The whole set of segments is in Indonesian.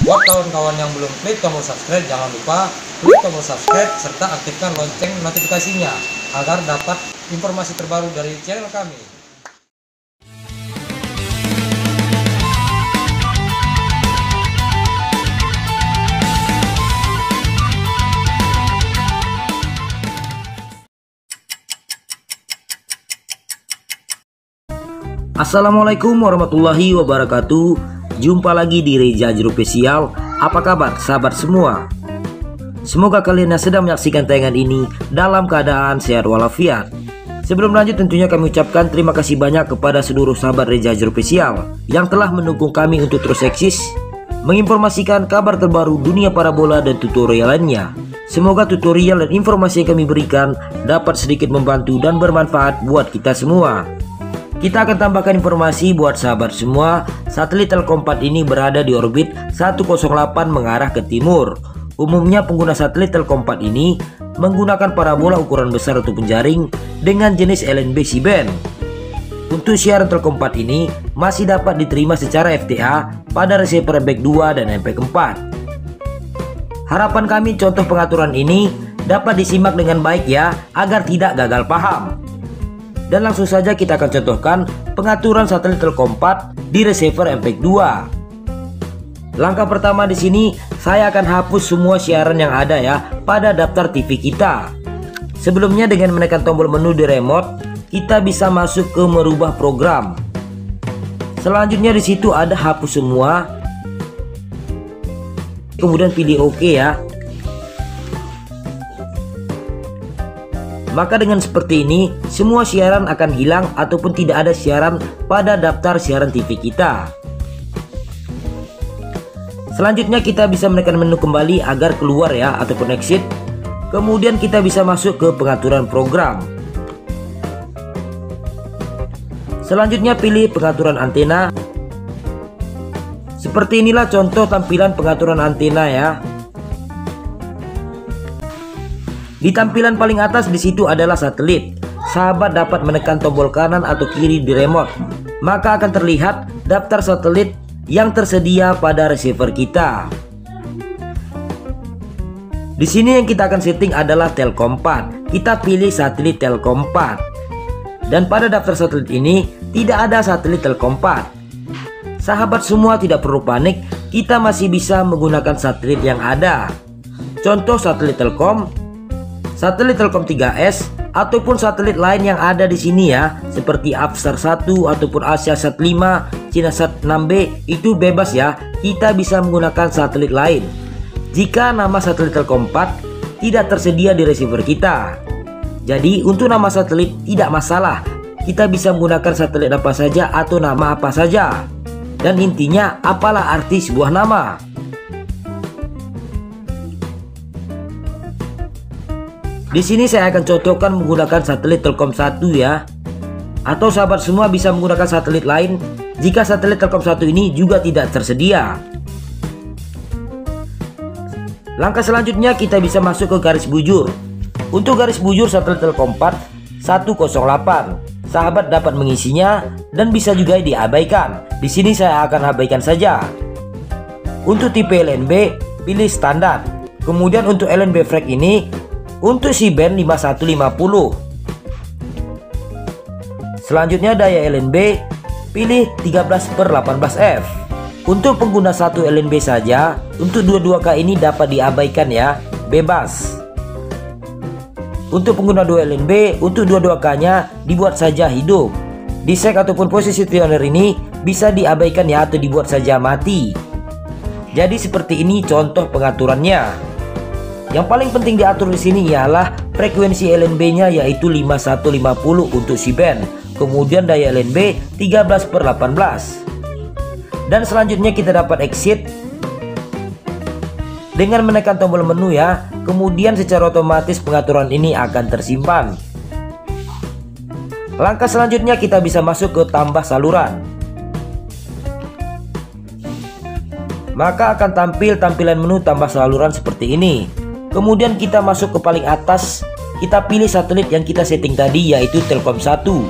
Buat kawan-kawan yang belum klik tombol subscribe, jangan lupa klik tombol subscribe serta aktifkan lonceng notifikasinya agar dapat informasi terbaru dari channel kami. Assalamualaikum warahmatullahi wabarakatuh. Jumpa lagi di Reza Jero Official. Apa kabar sahabat semua? Semoga kalian yang sedang menyaksikan tayangan ini dalam keadaan sehat walafiat. Sebelum lanjut, tentunya kami ucapkan terima kasih banyak kepada seluruh sahabat Reza Jero Official yang telah mendukung kami untuk terus eksis menginformasikan kabar terbaru dunia para bola dan tutorial lainnya. Semoga tutorial dan informasi yang kami berikan dapat sedikit membantu dan bermanfaat buat kita semua. Kita akan tambahkan informasi buat sahabat semua. Satelit Telkom 4 ini berada di orbit 108 mengarah ke timur. Umumnya pengguna satelit Telkom 4 ini menggunakan parabola ukuran besar ataupun jaring dengan jenis LNB C-band. Untuk siaran Telkom 4 ini masih dapat diterima secara FTA pada receiver MPEG 2 dan MPEG 4. Harapan kami contoh pengaturan ini dapat disimak dengan baik ya, agar tidak gagal paham. Dan langsung saja kita akan contohkan pengaturan satelit Telkom 4 di receiver MPEG 2. Langkah pertama di sini saya akan hapus semua siaran yang ada ya pada daftar TV kita. Sebelumnya dengan menekan tombol menu di remote, kita bisa masuk ke merubah program. Selanjutnya di situ ada hapus semua. Kemudian pilih OK ya. Maka dengan seperti ini, semua siaran akan hilang ataupun tidak ada siaran pada daftar siaran TV kita. Selanjutnya kita bisa menekan menu kembali agar keluar ya, ataupun exit. Kemudian kita bisa masuk ke pengaturan program. Selanjutnya pilih pengaturan antena. Seperti inilah contoh tampilan pengaturan antena ya. Di tampilan paling atas di situ adalah satelit. Sahabat dapat menekan tombol kanan atau kiri di remote, maka akan terlihat daftar satelit yang tersedia pada receiver kita. Di sini yang kita akan setting adalah Telkom 4. Kita pilih satelit Telkom 4. Dan pada daftar satelit ini tidak ada satelit Telkom 4. Sahabat semua tidak perlu panik, kita masih bisa menggunakan satelit yang ada. Contoh satelit Telkom 3S ataupun satelit lain yang ada di sini ya, seperti Avsar 1 ataupun Asiasat 5, Cinasat 6B, itu bebas ya. Kita bisa menggunakan satelit lain jika nama satelit Telkom 4 tidak tersedia di receiver kita. Jadi untuk nama satelit tidak masalah, kita bisa menggunakan satelit apa saja atau nama apa saja. Dan intinya, apalah arti sebuah nama. Di sini saya akan contohkan menggunakan satelit Telkom 1 ya. Atau sahabat semua bisa menggunakan satelit lain jika satelit Telkom 1 ini juga tidak tersedia. Langkah selanjutnya kita bisa masuk ke garis bujur. Untuk garis bujur satelit Telkom 4 108, sahabat dapat mengisinya dan bisa juga diabaikan. Di sini saya akan abaikan saja. Untuk tipe LNB pilih standar. Kemudian untuk LNB frag ini untuk C-band 5150. Selanjutnya daya LNB pilih 13/18f. Untuk pengguna satu LNB saja, untuk 22K ini dapat diabaikan ya, bebas. Untuk pengguna 2 LNB, untuk 22K nya dibuat saja hidup. Di sek ataupun posisi tuner ini bisa diabaikan ya, atau dibuat saja mati. Jadi seperti ini contoh pengaturannya. Yang paling penting diatur di sini ialah frekuensi LNB-nya, yaitu 5150 untuk C-band. Kemudian daya LNB 13/18. Dan selanjutnya kita dapat exit dengan menekan tombol menu ya. Kemudian secara otomatis pengaturan ini akan tersimpan. Langkah selanjutnya kita bisa masuk ke tambah saluran. Maka akan tampil tampilan menu tambah saluran seperti ini. Kemudian kita masuk ke paling atas, kita pilih satelit yang kita setting tadi, yaitu Telkom 1.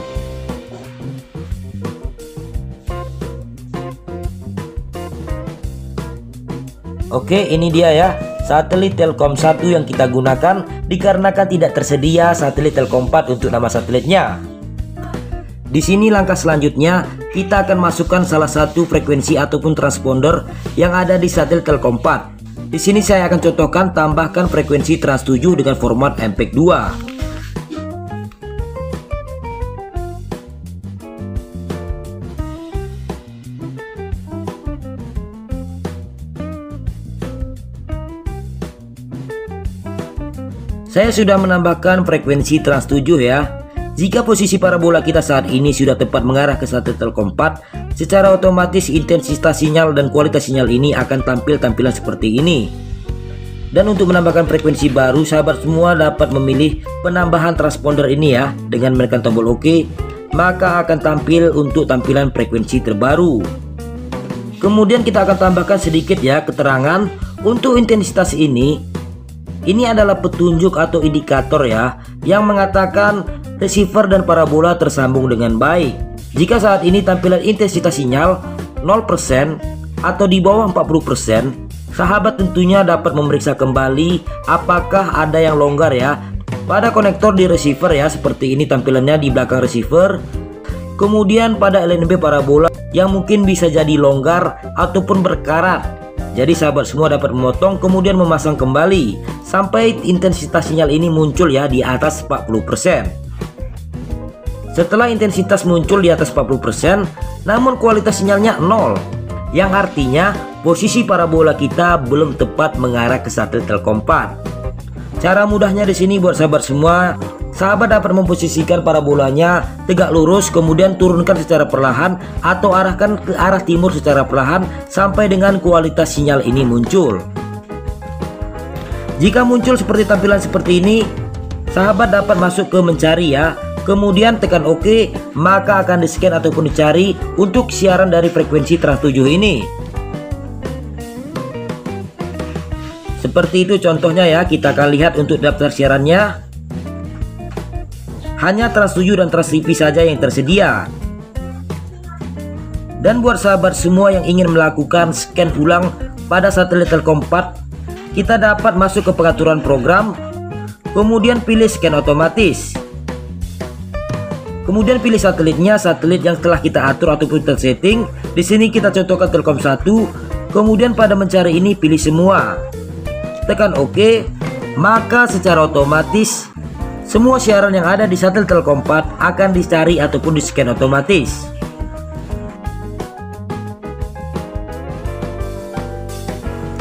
Oke, ini dia ya, satelit Telkom 1 yang kita gunakan dikarenakan tidak tersedia satelit Telkom 4 untuk nama satelitnya. Di sini langkah selanjutnya kita akan masukkan salah satu frekuensi ataupun transponder yang ada di satelit Telkom 4. Di sini saya akan contohkan tambahkan frekuensi Trans 7 dengan format MPEG 2. Saya sudah menambahkan frekuensi Trans 7 ya. Jika posisi parabola kita saat ini sudah tepat mengarah ke satelit Telkom 4, secara otomatis intensitas sinyal dan kualitas sinyal ini akan tampil tampilan seperti ini. Dan untuk menambahkan frekuensi baru, sahabat semua dapat memilih penambahan transponder ini ya. Dengan menekan tombol OK, maka akan tampil untuk tampilan frekuensi terbaru. Kemudian kita akan tambahkan sedikit ya keterangan untuk intensitas ini. Ini adalah petunjuk atau indikator ya yang mengatakan receiver dan parabola tersambung dengan baik. Jika saat ini tampilan intensitas sinyal 0% atau di bawah 40%, sahabat tentunya dapat memeriksa kembali apakah ada yang longgar ya pada konektor di receiver ya, seperti ini tampilannya di belakang receiver. Kemudian pada LNB parabola yang mungkin bisa jadi longgar ataupun berkarat. Jadi sahabat semua dapat memotong kemudian memasang kembali sampai intensitas sinyal ini muncul ya di atas 40%. Setelah intensitas muncul di atas 40%, namun kualitas sinyalnya 0, yang artinya posisi parabola kita belum tepat mengarah ke satelit Telkom 4. Cara mudahnya di sini buat sahabat semua, sahabat dapat memposisikan parabolanya tegak lurus, kemudian turunkan secara perlahan atau arahkan ke arah timur secara perlahan sampai dengan kualitas sinyal ini muncul. Jika muncul seperti tampilan seperti ini, sahabat dapat masuk ke mencari ya. Kemudian tekan OK, maka akan di-scan ataupun dicari untuk siaran dari frekuensi Trans 7 ini. Seperti itu contohnya ya, kita akan lihat untuk daftar siarannya. Hanya Trans 7 dan Trans TV saja yang tersedia. Dan buat sahabat semua yang ingin melakukan scan ulang pada satelit Telkom 4, kita dapat masuk ke pengaturan program, kemudian pilih scan otomatis. Kemudian pilih satelitnya, satelit yang telah kita atur ataupun tersetting. Di sini kita contohkan Telkom 1. Kemudian pada mencari ini pilih semua. Tekan OK, maka secara otomatis semua siaran yang ada di satelit Telkom 4 akan dicari ataupun di-scan otomatis.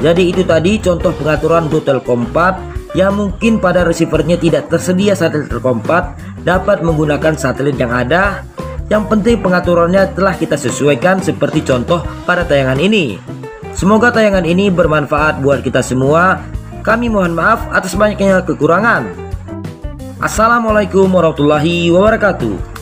Jadi itu tadi contoh pengaturan untuk Telkom 4 yang mungkin pada receivernya tidak tersedia satelit Telkom 4 dapat menggunakan satelit yang ada. Yang penting pengaturannya telah kita sesuaikan seperti contoh pada tayangan ini. Semoga tayangan ini bermanfaat buat kita semua. Kami mohon maaf atas banyaknya kekurangan. Assalamualaikum warahmatullahi wabarakatuh.